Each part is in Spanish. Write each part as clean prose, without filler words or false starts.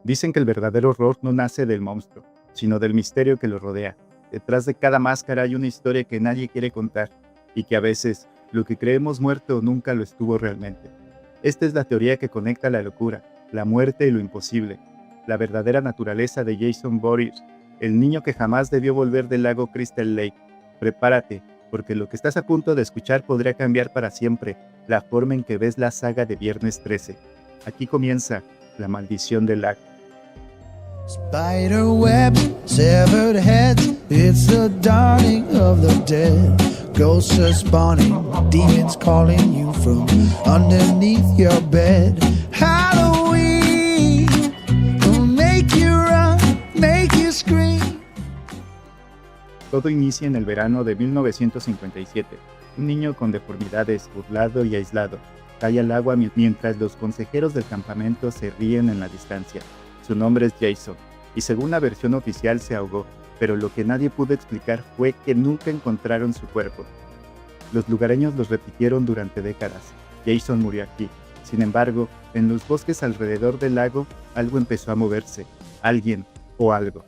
Dicen que el verdadero horror no nace del monstruo, sino del misterio que lo rodea. Detrás de cada máscara hay una historia que nadie quiere contar, y que a veces lo que creemos muerto nunca lo estuvo realmente. Esta es la teoría que conecta la locura, la muerte y lo imposible, la verdadera naturaleza de Jason Voorhees, el niño que jamás debió volver del lago Crystal Lake. Prepárate, porque lo que estás a punto de escuchar podría cambiar para siempre la forma en que ves la saga de Viernes 13. Aquí comienza La Maldición del Lago. Spiderweb, severed heads, it's the dawning of the dead. Ghosts are spawning, demons calling you from underneath your bed. Halloween will make you run, make you scream. Todo inicia en el verano de 1957. Un niño con deformidades, burlado y aislado, cae al agua mientras los consejeros del campamento se ríen en la distancia. Su nombre es Jason, y según la versión oficial se ahogó, pero lo que nadie pudo explicar fue que nunca encontraron su cuerpo. Los lugareños los repitieron durante décadas. Jason murió aquí. Sin embargo, en los bosques alrededor del lago, algo empezó a moverse. Alguien o algo.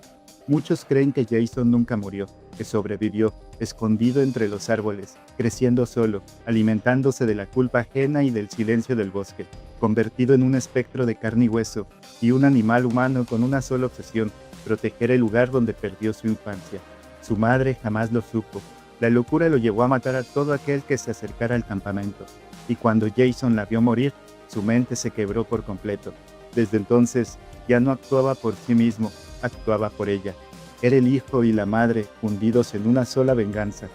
Muchos creen que Jason nunca murió, que sobrevivió, escondido entre los árboles, creciendo solo, alimentándose de la culpa ajena y del silencio del bosque, convertido en un espectro de carne y hueso, y un animal humano con una sola obsesión, proteger el lugar donde perdió su infancia. Su madre jamás lo supo. La locura lo llevó a matar a todo aquel que se acercara al campamento, y cuando Jason la vio morir, su mente se quebró por completo. Desde entonces, ya no actuaba por sí mismo, actuaba por ella. Era el hijo y la madre fundidos en una sola venganza.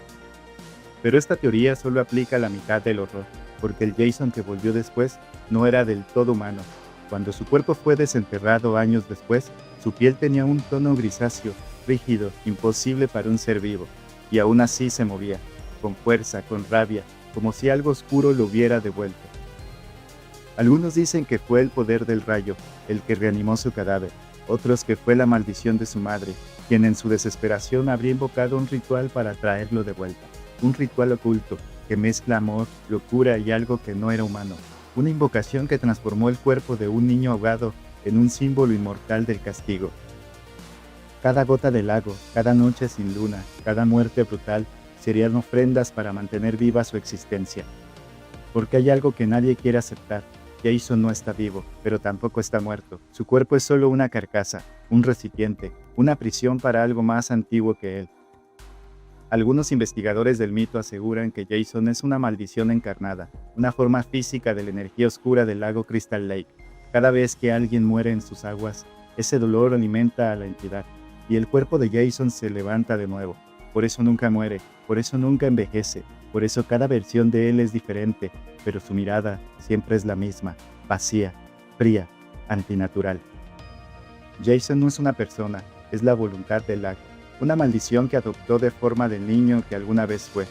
Pero esta teoría solo aplica a la mitad del horror, porque el Jason que volvió después no era del todo humano. Cuando su cuerpo fue desenterrado años después, su piel tenía un tono grisáceo, rígido, imposible para un ser vivo, y aún así se movía, con fuerza, con rabia, como si algo oscuro lo hubiera devuelto. Algunos dicen que fue el poder del rayo, el que reanimó su cadáver, otros que fue la maldición de su madre, quien en su desesperación habría invocado un ritual para traerlo de vuelta, un ritual oculto, que mezcla amor, locura y algo que no era humano, una invocación que transformó el cuerpo de un niño ahogado en un símbolo inmortal del castigo. Cada gota del lago, cada noche sin luna, cada muerte brutal, serían ofrendas para mantener viva su existencia. Porque hay algo que nadie quiere aceptar. Jason no está vivo, pero tampoco está muerto. Su cuerpo es solo una carcasa, un recipiente, una prisión para algo más antiguo que él. Algunos investigadores del mito aseguran que Jason es una maldición encarnada, una forma física de la energía oscura del lago Crystal Lake. Cada vez que alguien muere en sus aguas, ese dolor alimenta a la entidad, y el cuerpo de Jason se levanta de nuevo. Por eso nunca muere, por eso nunca envejece, por eso cada versión de él es diferente, pero su mirada siempre es la misma, vacía, fría, antinatural. Jason no es una persona, es la voluntad del lago, una maldición que adoptó de forma del niño que alguna vez fue.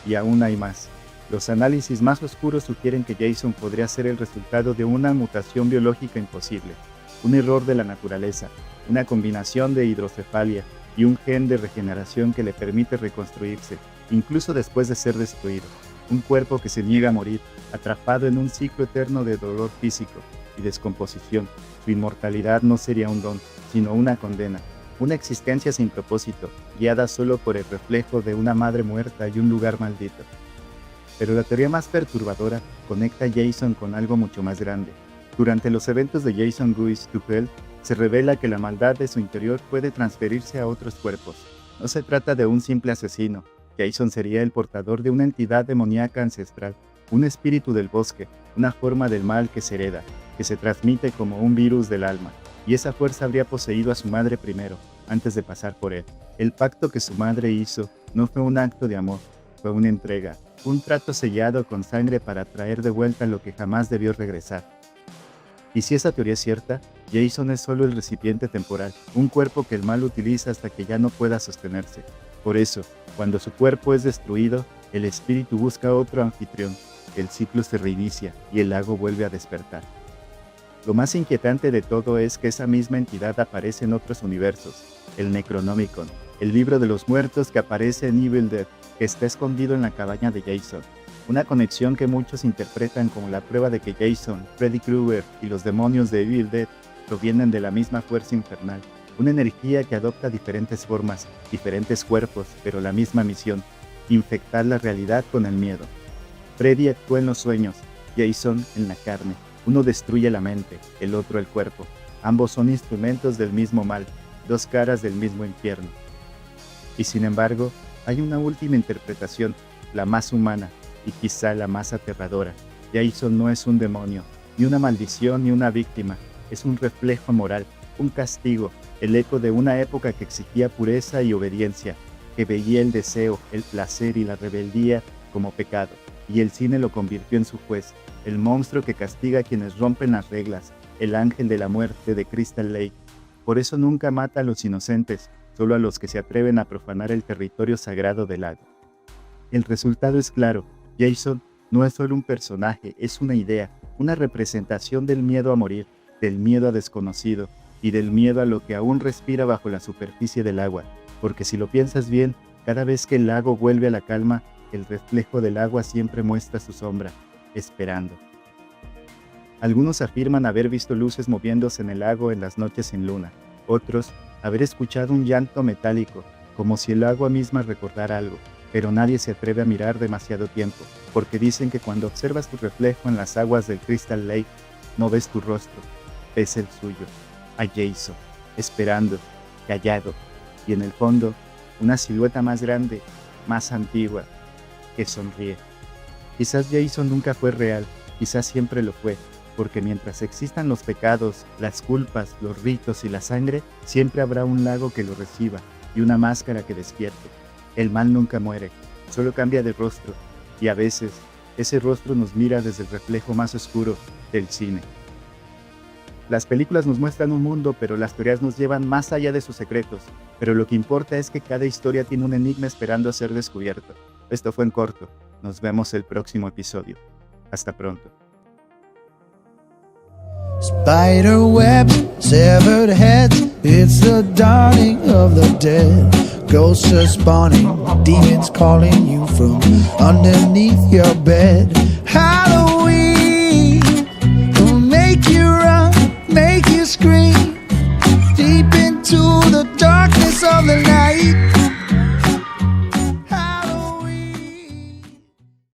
Y aún hay más. Los análisis más oscuros sugieren que Jason podría ser el resultado de una mutación biológica imposible, un error de la naturaleza, una combinación de hidrocefalia y un gen de regeneración que le permite reconstruirse, incluso después de ser destruido. Un cuerpo que se niega a morir, atrapado en un ciclo eterno de dolor físico y descomposición. Su inmortalidad no sería un don, sino una condena. Una existencia sin propósito, guiada solo por el reflejo de una madre muerta y un lugar maldito. Pero la teoría más perturbadora conecta a Jason con algo mucho más grande. Durante los eventos de Jason Goes to Hell, se revela que la maldad de su interior puede transferirse a otros cuerpos. No se trata de un simple asesino. Jason sería el portador de una entidad demoníaca ancestral, un espíritu del bosque, una forma del mal que se hereda, que se transmite como un virus del alma. Y esa fuerza habría poseído a su madre primero, antes de pasar por él. El pacto que su madre hizo no fue un acto de amor, fue una entrega, un trato sellado con sangre para traer de vuelta lo que jamás debió regresar. Y si esa teoría es cierta, Jason es solo el recipiente temporal, un cuerpo que el mal utiliza hasta que ya no pueda sostenerse. Por eso, cuando su cuerpo es destruido, el espíritu busca otro anfitrión, el ciclo se reinicia y el lago vuelve a despertar. Lo más inquietante de todo es que esa misma entidad aparece en otros universos, el Necronomicon, el libro de los muertos que aparece en Evil Dead, que está escondido en la cabaña de Jason. Una conexión que muchos interpretan como la prueba de que Jason, Freddy Krueger y los demonios de Evil Dead provienen de la misma fuerza infernal, una energía que adopta diferentes formas, diferentes cuerpos, pero la misma misión: infectar la realidad con el miedo. Freddy actúa en los sueños, Jason en la carne. Uno destruye la mente, el otro el cuerpo. Ambos son instrumentos del mismo mal, dos caras del mismo infierno. Y sin embargo, hay una última interpretación, la más humana y quizá la más aterradora. Jason no es un demonio, ni una maldición, ni una víctima. Es un reflejo moral, un castigo, el eco de una época que exigía pureza y obediencia, que veía el deseo, el placer y la rebeldía como pecado, y el cine lo convirtió en su juez, el monstruo que castiga a quienes rompen las reglas, el ángel de la muerte de Crystal Lake. Por eso nunca mata a los inocentes, solo a los que se atreven a profanar el territorio sagrado del lago. El resultado es claro: Jason no es solo un personaje, es una idea, una representación del miedo a morir, del miedo a desconocido y del miedo a lo que aún respira bajo la superficie del agua, porque si lo piensas bien, cada vez que el lago vuelve a la calma, el reflejo del agua siempre muestra su sombra, esperando. Algunos afirman haber visto luces moviéndose en el lago en las noches sin luna, otros haber escuchado un llanto metálico, como si el agua misma recordara algo, pero nadie se atreve a mirar demasiado tiempo, porque dicen que cuando observas tu reflejo en las aguas del Crystal Lake, no ves tu rostro, ves el suyo, a Jason, esperando, callado, y en el fondo, una silueta más grande, más antigua, que sonríe. Quizás Jason nunca fue real, quizás siempre lo fue, porque mientras existan los pecados, las culpas, los ritos y la sangre, siempre habrá un lago que lo reciba y una máscara que despierte. El mal nunca muere, solo cambia de rostro, y a veces ese rostro nos mira desde el reflejo más oscuro del cine. Las películas nos muestran un mundo, pero las teorías nos llevan más allá de sus secretos, pero lo que importa es que cada historia tiene un enigma esperando a ser descubierto. Esto fue En Corto, nos vemos el próximo episodio. Hasta pronto. Spiderweb, severed heads, it's the dawning of the dead. Ghosts are spawning, demons calling you from underneath your bed. Halloween.